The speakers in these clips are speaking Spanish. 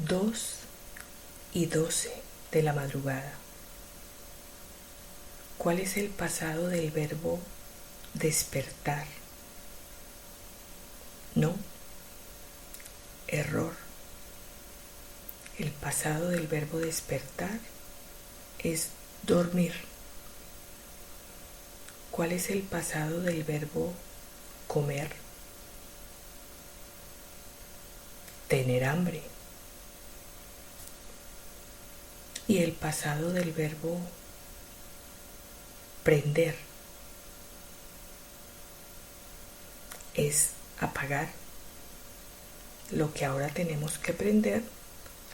2:12 de la madrugada. ¿Cuál es el pasado del verbo despertar? No, error. El pasado del verbo despertar es dormir. ¿Cuál es el pasado del verbo comer? Tener hambre. Y el pasado del verbo prender es apagar. Lo que ahora tenemos que prender,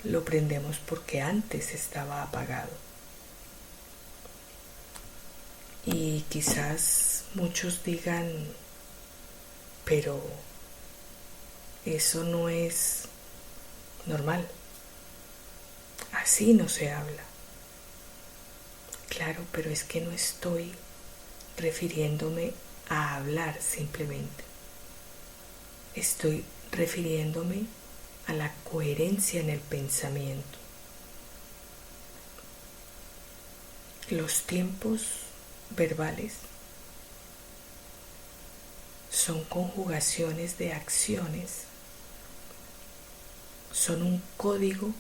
lo prendemos porque antes estaba apagado. Y quizás muchos digan, pero eso no es normal. Así no se habla. Claro, pero es que no estoy refiriéndome a hablar simplemente. Estoy refiriéndome a la coherencia en el pensamiento. Los tiempos verbales son conjugaciones de acciones, son un código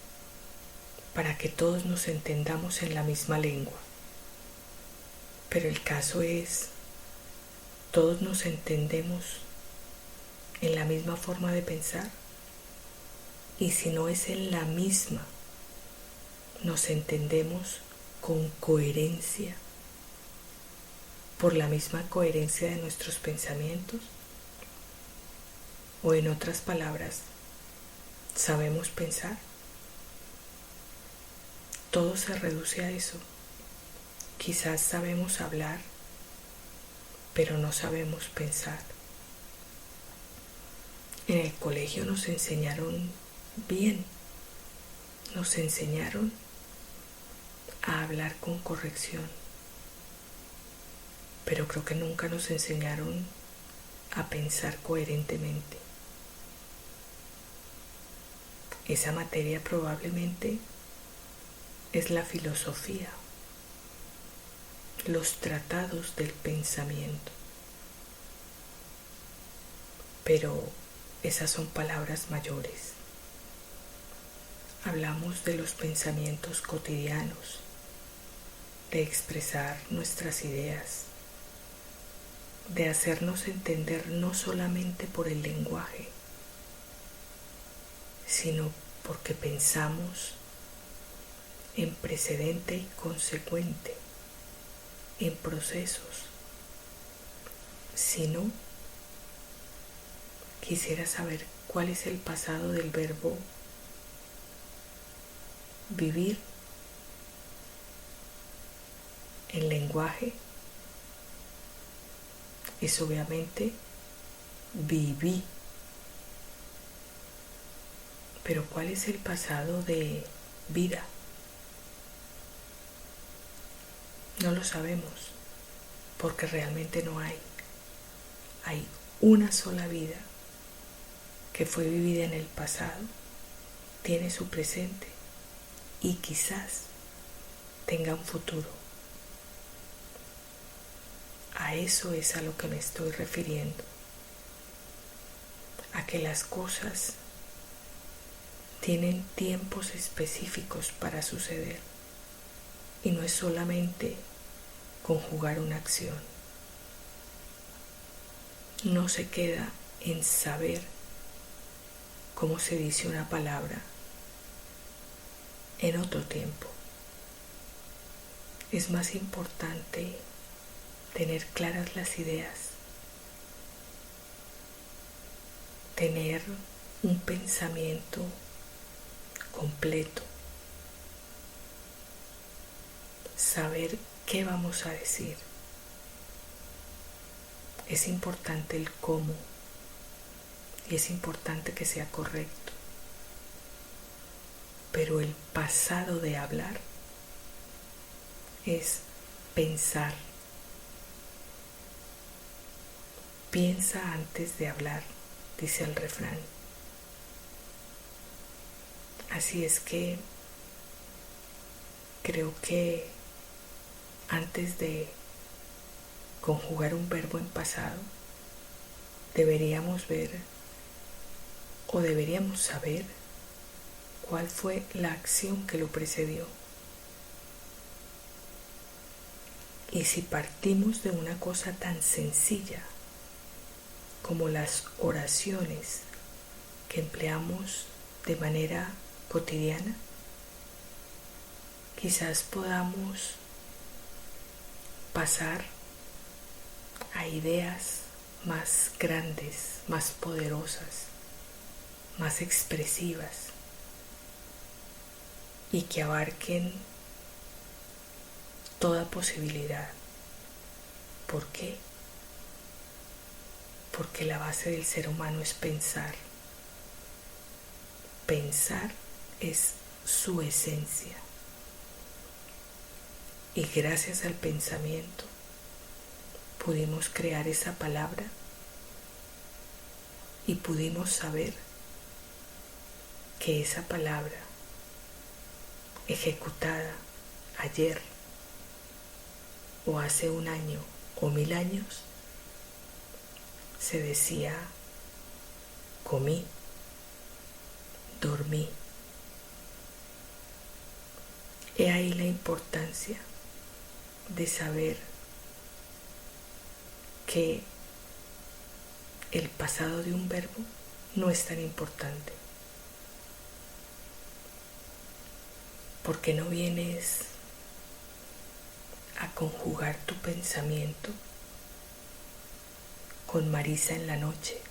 para que todos nos entendamos en la misma lengua. Pero el caso es, ¿todos nos entendemos en la misma forma de pensar? Y si no es en la misma, ¿nos entendemos con coherencia? ¿Por la misma coherencia de nuestros pensamientos? O en otras palabras, ¿sabemos pensar? Todo se reduce a eso. Quizás sabemos hablar, pero no sabemos pensar. En el colegio nos enseñaron bien, nos enseñaron a hablar con corrección, pero creo que nunca nos enseñaron a pensar coherentemente. Esa materia probablemente es la filosofía, los tratados del pensamiento. Pero esas son palabras mayores. Hablamos de los pensamientos cotidianos, de expresar nuestras ideas, de hacernos entender no solamente por el lenguaje, sino porque pensamos en precedente y consecuente, en procesos. Si no, quisiera saber cuál es el pasado del verbo vivir. El lenguaje es obviamente viví. Pero ¿cuál es el pasado de vida? No lo sabemos, porque realmente no hay. Hay una sola vida que fue vivida en el pasado, tiene su presente y quizás tenga un futuro. A eso es a lo que me estoy refiriendo, a que las cosas tienen tiempos específicos para suceder y no es solamente conjugar una acción. No se queda en saber cómo se dice una palabra en otro tiempo. Es más importante tener claras las ideas, tener un pensamiento completo, saber qué vamos a decir. Es importante el cómo y es importante que sea correcto, pero el pasado de hablar es pensar. Piensa antes de hablar, dice el refrán. Así es que creo que antes de conjugar un verbo en pasado, deberíamos ver o deberíamos saber cuál fue la acción que lo precedió. Y si partimos de una cosa tan sencilla como las oraciones que empleamos de manera cotidiana, quizás podamos pasar a ideas más grandes, más poderosas, más expresivas y que abarquen toda posibilidad. ¿Por qué? Porque la base del ser humano es pensar. Pensar es su esencia. Y gracias al pensamiento pudimos crear esa palabra y pudimos saber que esa palabra ejecutada ayer o hace un año o 1000 años se decía comí, dormí. He ahí la importancia de saber que el pasado de un verbo no es tan importante, porque no vienes a conjugar tu pensamiento con Marisa en la noche